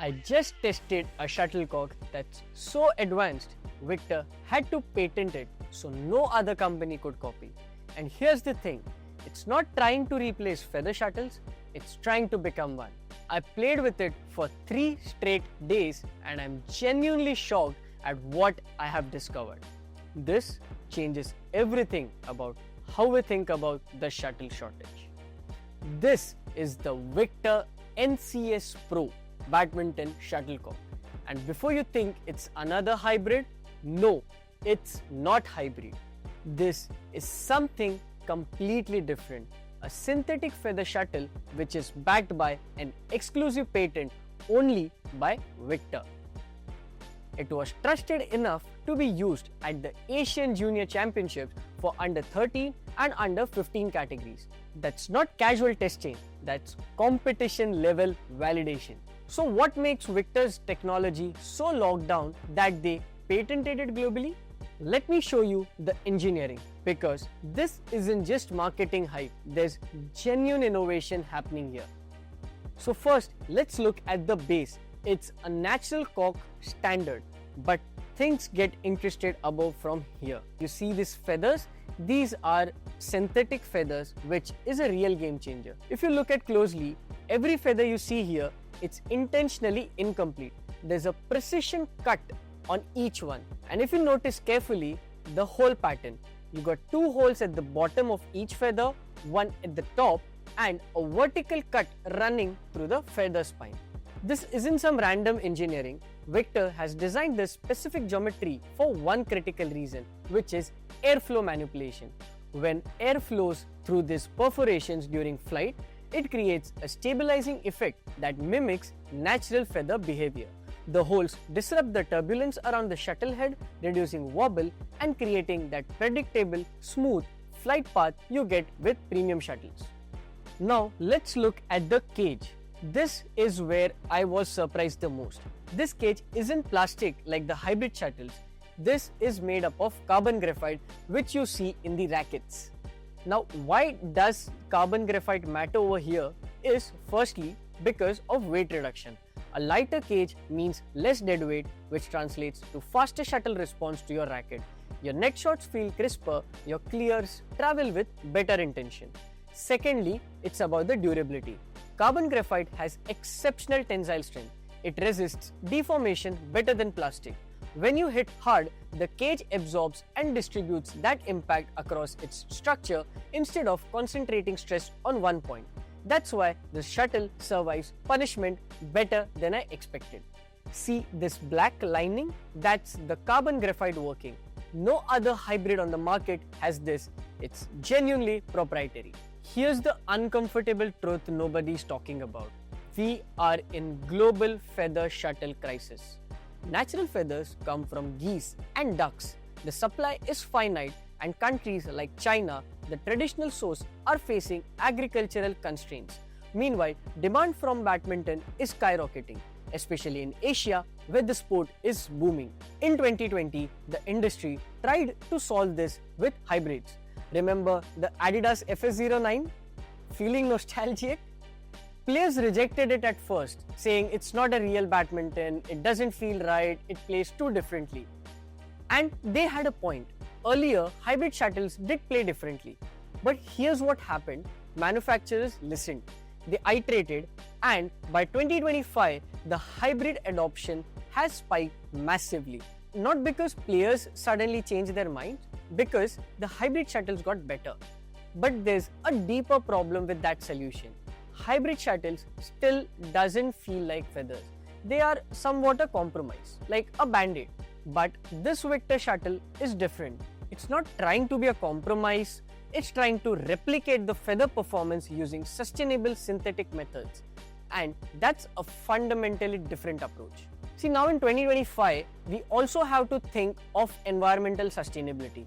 I just tested a shuttlecock that's so advanced, Victor had to patent it so no other company could copy. And here's the thing, it's not trying to replace feather shuttles, it's trying to become one. I played with it for 3 straight days and I'm genuinely shocked at what I have discovered. This changes everything about how we think about the shuttle shortage. This is the Victor NCS Pro Badminton shuttlecock. And before you think it's another hybrid, no, it's not hybrid. This is something completely different. A synthetic feather shuttle which is backed by an exclusive patent only by Victor. It was trusted enough to be used at the Asian Junior Championships for under 13 and under 15 categories. That's not casual testing, that's competition level validation. So what makes Victor's technology so locked down that they patented it globally? Let me show you the engineering, because this isn't just marketing hype, there's genuine innovation happening here. So first, let's look at the base. It's a natural cork standard, but things get interested above from here. You see these feathers? These are synthetic feathers, which is a real game changer. If you look at closely, every feather you see here, it's intentionally incomplete. There's a precision cut on each one. And if you notice carefully, the hole pattern, you got 2 holes at the bottom of each feather, 1 at the top, and a vertical cut running through the feather spine. This isn't some random engineering. Victor has designed this specific geometry for one critical reason, which is airflow manipulation. When air flows through these perforations during flight, it creates a stabilizing effect that mimics natural feather behavior. The holes disrupt the turbulence around the shuttle head, reducing wobble and creating that predictable, smooth flight path you get with premium shuttles. Now let's look at the cage. This is where I was surprised the most. This cage isn't plastic like the hybrid shuttles. This is made up of carbon graphite, which you see in the rackets. Now, why does carbon graphite matter over here is firstly because of weight reduction. A lighter cage means less dead weight, which translates to faster shuttle response to your racket. Your net shots feel crisper, your clears travel with better intention. Secondly, it's about the durability. Carbon graphite has exceptional tensile strength. It resists deformation better than plastic. When you hit hard, the cage absorbs and distributes that impact across its structure instead of concentrating stress on one point. That's why the shuttle survives punishment better than I expected. See this black lining? That's the carbon graphite working. No other hybrid on the market has this. It's genuinely proprietary. Here's the uncomfortable truth nobody's talking about. We are in global feather shuttle crisis. Natural feathers come from geese and ducks. The supply is finite, and countries like China, the traditional source, are facing agricultural constraints. Meanwhile, demand from badminton is skyrocketing, especially in Asia where the sport is booming. In 2020, the industry tried to solve this with hybrids. Remember the Adidas FS09? Feeling nostalgic? Players rejected it at first, saying it's not a real badminton, it doesn't feel right, it plays too differently. And they had a point. Earlier, hybrid shuttles did play differently. But here's what happened. Manufacturers listened. They iterated, and by 2025, the hybrid adoption has spiked massively. Not because players suddenly changed their minds, because the hybrid shuttles got better. But there's a deeper problem with that solution. Hybrid shuttles still doesn't feel like feathers. They are somewhat a compromise, like a band-aid. But this Victor shuttle is different. It's not trying to be a compromise, it's trying to replicate the feather performance using sustainable synthetic methods. And that's a fundamentally different approach. See, now in 2025, we also have to think of environmental sustainability.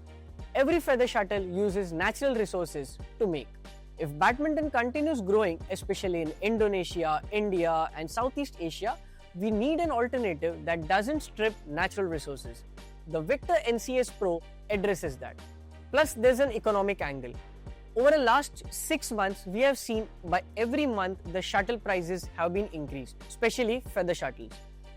Every feather shuttle uses natural resources to make. If badminton continues growing, especially in Indonesia, India, and Southeast Asia, we need an alternative that doesn't strip natural resources. The Victor NCS Pro addresses that. Plus, there's an economic angle. Over the last 6 months, we have seen by every month the shuttle prices have been increased, especially feather shuttles.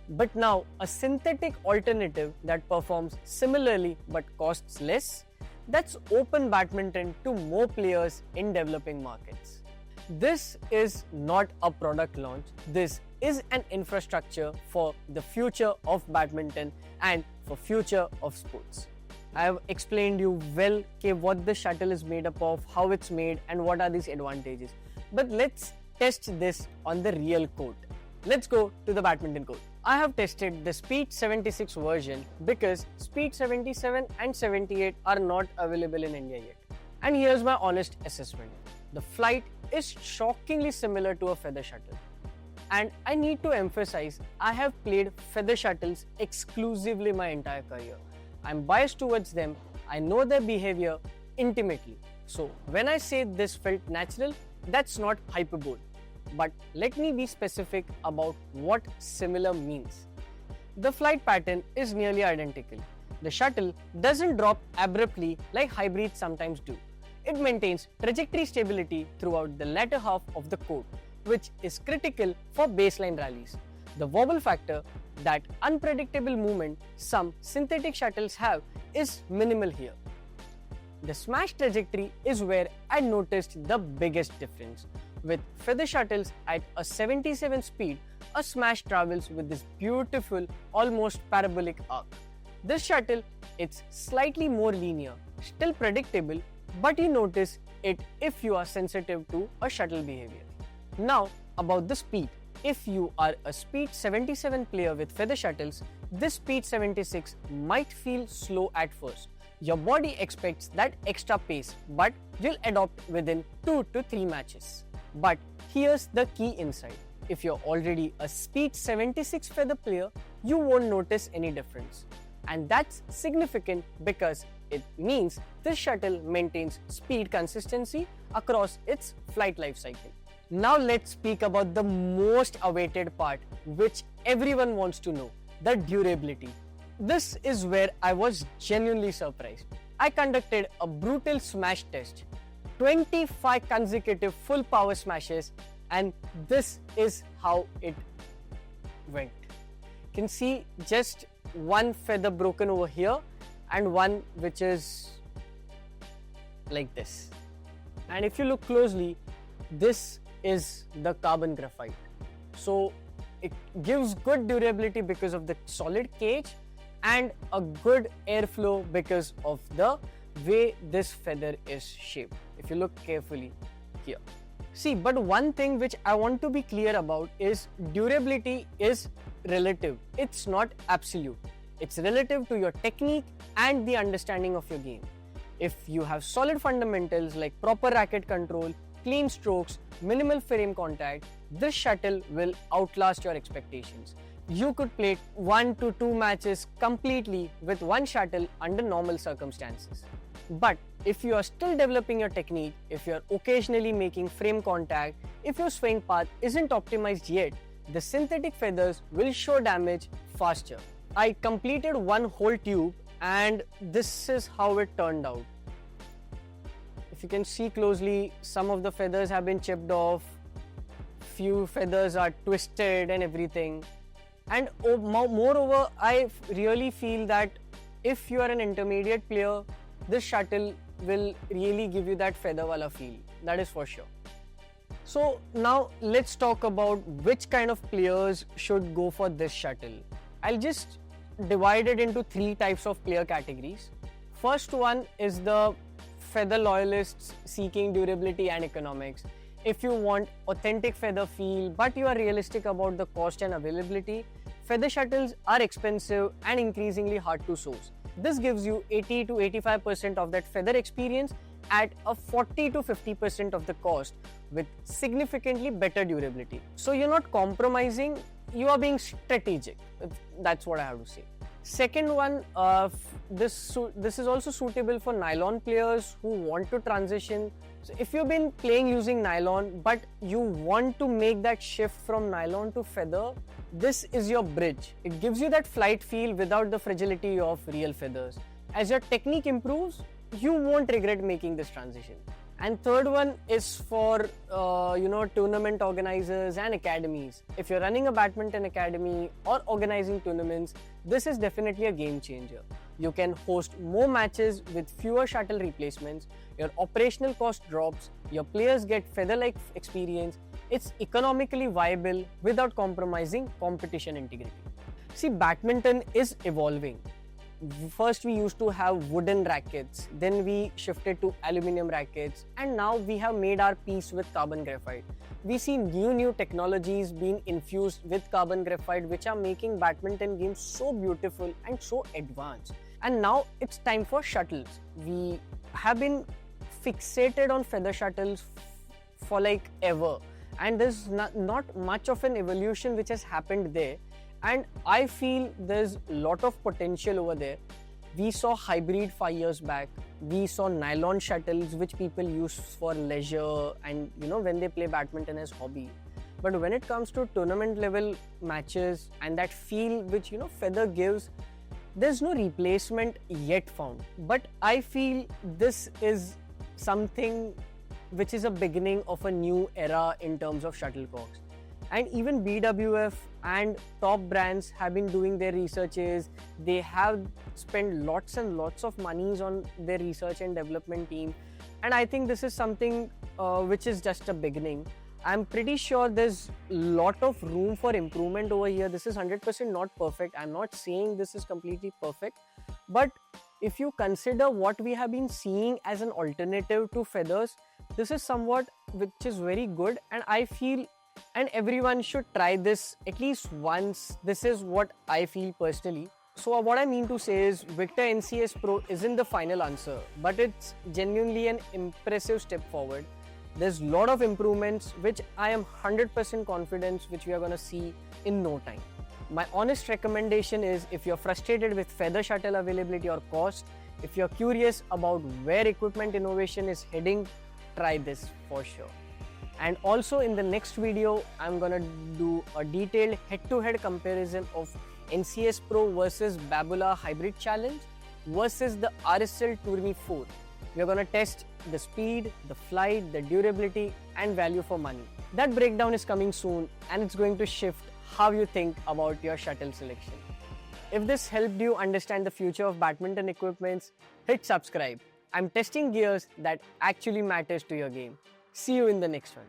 But now a synthetic alternative that performs similarly but costs less, that's open badminton to more players in developing markets. This is not a product launch, this is an infrastructure for the future of badminton and for future of sports. I have explained you well what the shuttle is made up of, how it's made and what are these advantages. But let's test this on the real court. Let's go to the badminton court. I have tested the Speed 76 version because Speed 77 and 78 are not available in India yet. And here's my honest assessment. The flight is shockingly similar to a feather shuttle. And I need to emphasize, I have played feather shuttles exclusively my entire career. I'm biased towards them, I know their behavior intimately. So when I say this felt natural, that's not hyperbole. But let me be specific about what similar means. The flight pattern is nearly identical. The shuttle doesn't drop abruptly like hybrids sometimes do. It maintains trajectory stability throughout the latter half of the court, which is critical for baseline rallies. The wobble factor, that unpredictable movement some synthetic shuttles have, is minimal here. The smash trajectory is where I noticed the biggest difference. With feather shuttles at a 77 speed, a smash travels with this beautiful, almost parabolic arc. This shuttle, it's slightly more linear, still predictable, but you notice it if you are sensitive to a shuttle behavior. Now, about the speed. If you are a Speed 77 player with feather shuttles, this Speed 76 might feel slow at first. Your body expects that extra pace, but you'll adopt within 2 to 3 matches. But here's the key insight. If you're already a Speed 76 feather player, you won't notice any difference. And that's significant because it means this shuttle maintains speed consistency across its flight life cycle. Now let's speak about the most awaited part, which everyone wants to know, the durability. This is where I was genuinely surprised. I conducted a brutal smash test, 25 consecutive full power smashes, and this is how it went. You can see just one feather broken over here and one which is like this. And if you look closely, this is the carbon graphite. So it gives good durability because of the solid cage and a good airflow because of the way this feather is shaped. If you look carefully here. See, but one thing which I want to be clear about is durability is relative. It's not absolute. It's relative to your technique and the understanding of your game. If you have solid fundamentals like proper racket control, clean strokes, minimal frame contact, this shuttle will outlast your expectations. You could play 1 to 2 matches completely with one shuttle under normal circumstances. But if you are still developing your technique, if you are occasionally making frame contact, if your swing path isn't optimized yet, the synthetic feathers will show damage faster. I completed one whole tube and this is how it turned out. If you can see closely, some of the feathers have been chipped off, few feathers are twisted and everything. And moreover, I really feel that if you are an intermediate player, this shuttle will really give you that feather wala feel, that is for sure. So now let's talk about which kind of players should go for this shuttle. I'll just divide it into 3 types of player categories. First one is the feather loyalists seeking durability and economics. If you want authentic feather feel but you are realistic about the cost and availability, feather shuttles are expensive and increasingly hard to source. This gives you 80 to 85% of that feather experience at a 40 to 50% of the cost with significantly better durability. So you're not compromising, you are being strategic. That's what I have to say. Second one, this is also suitable for nylon players who want to transition. So if you've been playing using nylon but you want to make that shift from nylon to feather, this is your bridge. It gives you that flight feel without the fragility of real feathers. As your technique improves, you won't regret making this transition. And third one is for tournament organizers and academies. If you're running a badminton academy or organizing tournaments, this is definitely a game changer. You can host more matches with fewer shuttle replacements, your operational cost drops, your players get feather-like experience. It's economically viable without compromising competition integrity. See, badminton is evolving. First we used to have wooden rackets, then we shifted to aluminum rackets, and now we have made our peace with carbon graphite. We see new technologies being infused with carbon graphite which are making badminton games so beautiful and so advanced. And now it's time for shuttles. We have been fixated on feather shuttles for like ever, and there's not much of an evolution which has happened there. And I feel there's a lot of potential over there. We saw hybrid 5 years back. We saw nylon shuttles which people use for leisure and when they play badminton as hobby. But when it comes to tournament level matches and that feel which feather gives, there's no replacement yet found. But I feel this is something which is a beginning of a new era in terms of shuttlecocks. And even BWF and top brands have been doing their researches. They have spent lots and lots of monies on their research and development team. And I think this is something which is just a beginning. I'm pretty sure there's a lot of room for improvement over here. This is 100% not perfect. I'm not saying this is completely perfect. But if you consider what we have been seeing as an alternative to feathers, this is somewhat which is very good. And I feel and everyone should try this at least once. This is what I feel personally. So what I mean to say is Victor NCS Pro isn't the final answer, but it's genuinely an impressive step forward. There's a lot of improvements which I am 100% confident which we are going to see in no time. My honest recommendation is, if you're frustrated with feather shuttle availability or cost, if you're curious about where equipment innovation is heading, try this for sure. And also in the next video, I'm gonna do a detailed head-to-head comparison of NCS Pro versus Babula Hybrid Challenge versus the RSL Tourmi 4. We're gonna test the speed, the flight, the durability and value for money. That breakdown is coming soon, and it's going to shift how you think about your shuttle selection. If this helped you understand the future of badminton equipments, hit subscribe. I'm testing gears that actually matters to your game. See you in the next one.